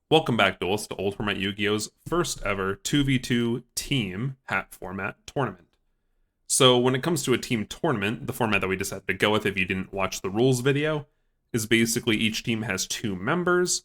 Welcome back, Duelists, to Ultimate Yu-Gi-Oh's first ever 2v2 team hat format tournament. So when it comes to a team tournament, the format that we decided to go with if you didn't watch the rules video is basically each team has two members.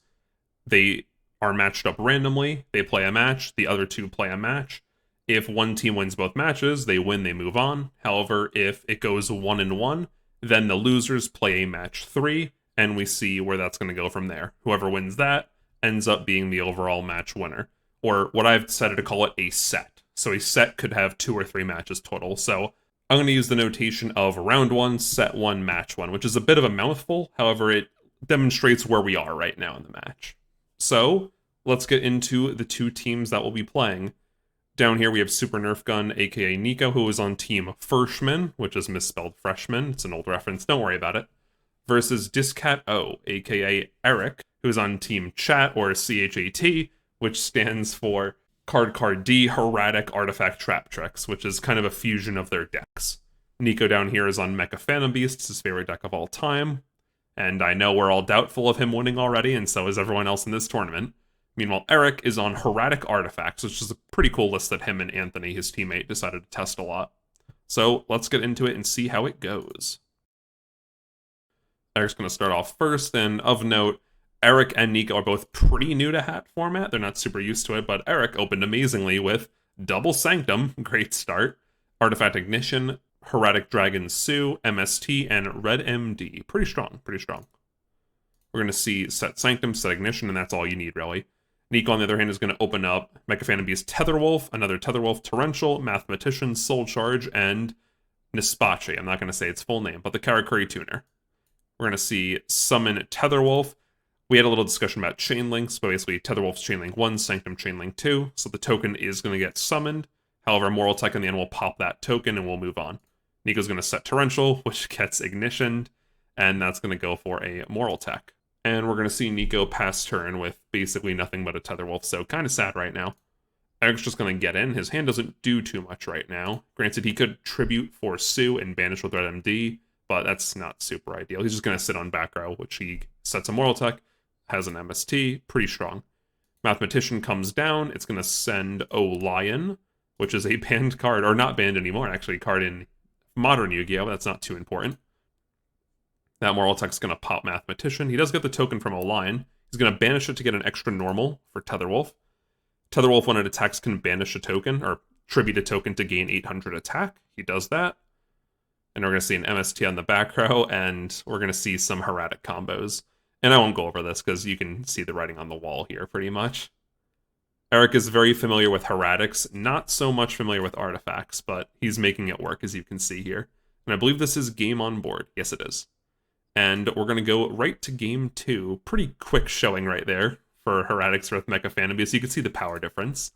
They are matched up randomly. They play a match. The other two play a match. If one team wins both matches, they win, they move on. However, if it goes 1-1, then the losers play a match 3, and we see where that's going to go from there. Whoever wins that ends up being the overall match winner, or what I've decided to call it, a set. So a set could have 2 or 3 matches total. So I'm going to use the notation of round 1, set 1, match 1, which is a bit of a mouthful. However, it demonstrates where we are right now in the match. So let's get into the two teams that will be playing. Down here we have Super Nerf Gun, aka Niko, who is on Team Freshman, which is misspelled freshman. It's an old reference, don't worry about it. Versus Discat O, aka Erik, who is on Team Chat, or CHAT, which stands for Card D, Herratic Artifact Trap Tricks, which is kind of a fusion of their decks. Niko down here is on Mecha Phantom Beasts, his favorite deck of all time, and I know we're all doubtful of him winning already, and so is everyone else in this tournament. Meanwhile, Erik is on Herratic Artifacts, which is a pretty cool list that him and Anthony, his teammate, decided to test a lot. So let's get into it and see how it goes. Erik's going to start off first, and of note, Erik and Niko are both pretty new to hat format. They're not super used to it, but Erik opened amazingly with Double Sanctum, great start, Artifact Ignition, Herratic Dragon Sue, MST, and Red MD. Pretty strong, pretty strong. We're going to see Set Sanctum, Set Ignition, and that's all you need, really. Niko, on the other hand, is going to open up Mecha Phantom Beast Tetherwolf, another Tetherwolf Torrential, Mathematician, Soul Charge, and Nispache. I'm not going to say its full name, but the Karakuri Tuner. We're going to see Summon Tetherwolf. We had a little discussion about chain links, but basically Tetherwolf's chain link 1, Sanctum chain link 2, so the token is going to get summoned. However, Moral Tech in the end will pop that token and we'll move on. Niko's going to set Torrential, which gets ignitioned, and that's going to go for a Moral Tech. And we're going to see Niko pass turn with basically nothing but a Tetherwolf, so kind of sad right now. Erik's just going to get in. His hand doesn't do too much right now. Granted, he could Tribute for Sue and Banish with Red MD, but that's not super ideal. He's just going to sit on back row, which he sets a Moral Tech, has an MST, pretty strong. Mathematician comes down. It's going to send Lion, which is a banned card, or not banned anymore, actually, card in modern Yu-Gi-Oh! That's not too important. That Moral Tech's going to pop Mathematician. He does get the token from Lion. He's going to banish it to get an extra normal for Tetherwolf. Tetherwolf, when it attacks, can banish a token, or tribute a token to gain 800 attack. He does that. And we're going to see an MST on the back row, and we're going to see some Herratic combos. And I won't go over this, because you can see the writing on the wall here, pretty much. Erik is very familiar with Herratics, not so much familiar with artifacts, but he's making it work, as you can see here. And I believe this is game on board. Yes, it is. And we're going to go right to game 2. Pretty quick showing right there for Herratics with Mecha Phantom Beast. So you can see the power difference.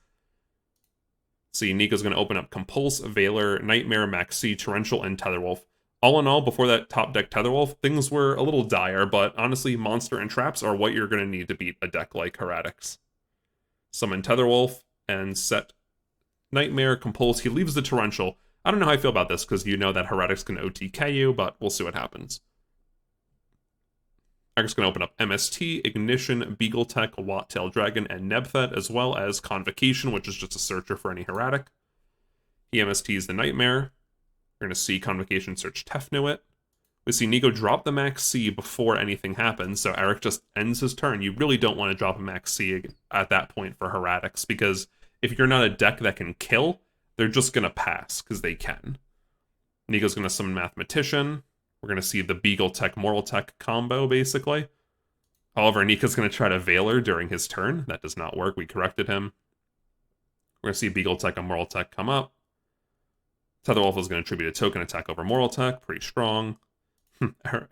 See, Niko's going to open up Compulse, Veiler, Nightmare, Maxi, Torrential, and Tetherwolf. All in all, before that top deck Tetherwolf, things were a little dire, but honestly, Monster and Traps are what you're going to need to beat a deck like Herratics. Summon Tetherwolf and set Nightmare, Compulse. He leaves the Torrential. I don't know how I feel about this, because you know that Herratics can OTK you, but we'll see what happens. Erik's going to open up MST, Ignition, Beagle Tech, Watt-Tail Dragon, and Nebthet, as well as Convocation, which is just a searcher for any Herratic. He MSTs the Nightmare. We're going to see Convocation search Tefnuit. We see Niko drop the Max C before anything happens, so Erik just ends his turn. You really don't want to drop a Max C at that point for Herratics, because if you're not a deck that can kill, they're just going to pass, because they can. Niko's going to summon Mathematician. We're going to see the Beagle Tech, Moral Tech combo, basically. However, Niko's going to try to Veiler during his turn. That does not work. We corrected him. We're going to see Beagle Tech and Moral Tech come up. Tetherwolf is going to tribute a token attack over Moral Tech. Pretty strong.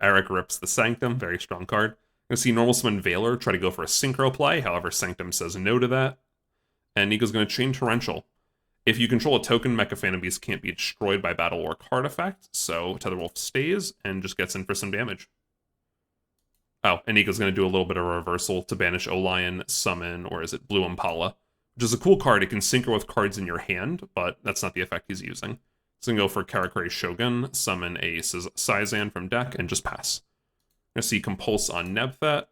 Erik rips the Sanctum. Very strong card. We're going to see Normal Summon Veiler try to go for a Synchro play. However, Sanctum says no to that. And Niko's going to chain Torrential. If you control a token, Mecha Phantom Beast can't be destroyed by battle or card effect, so Tetherwolf stays and just gets in for some damage. Oh, and Niko's going to do a little bit of a reversal to banish Lion, summon, or is it Blue Impala? Which is a cool card. It can synchro with cards in your hand, but that's not the effect he's using. He's going to go for Karakuri Shogun, summon a Sizan from deck, and just pass. We're going to see Compulse on Nebthet.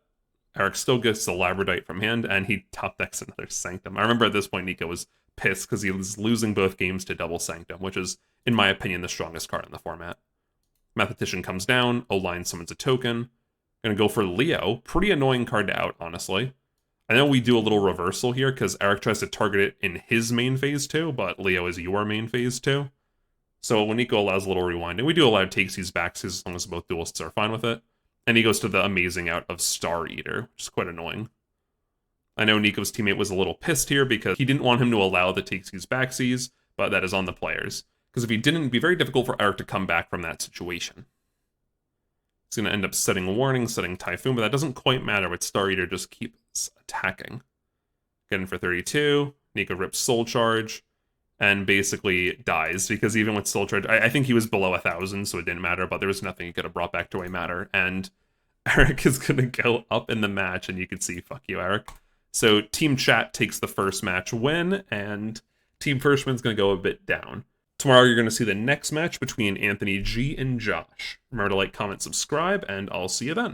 Erik still gets the Labradite from hand, and he top decks another Sanctum. I remember at this point Niko was pissed because he was losing both games to double Sanctum, which is, in my opinion, the strongest card in the format. Mathematician comes down, O-Line summons a token. Gonna go for Leo. Pretty annoying card to out, honestly. I know we do a little reversal here because Erik tries to target it in his main phase too, but Leo is your main phase too. So when Niko allows a little rewind, and we do allow takes these backs as long as both duelists are fine with it. And he goes to the amazing out of Star Eater, which is quite annoying. I know Niko's teammate was a little pissed here because he didn't want him to allow the takes these backsies, but that is on the players. Because if he didn't, it'd be very difficult for Erik to come back from that situation. He's going to end up setting Warning, setting Typhoon, but that doesn't quite matter with Star Eater, just keeps attacking. Getting for 32, Niko rips Soul Charge, and basically dies, because even with Soul Charge, I think he was below 1,000, so it didn't matter, but there was nothing he could have brought back to a matter, and Erik is going to go up in the match, and you can see, fuck you, Erik. So Team Chat takes the first match win, and Team Firstman's going to go a bit down. Tomorrow you're going to see the next match between Anthony G and Josh. Remember to like, comment, subscribe, and I'll see you then.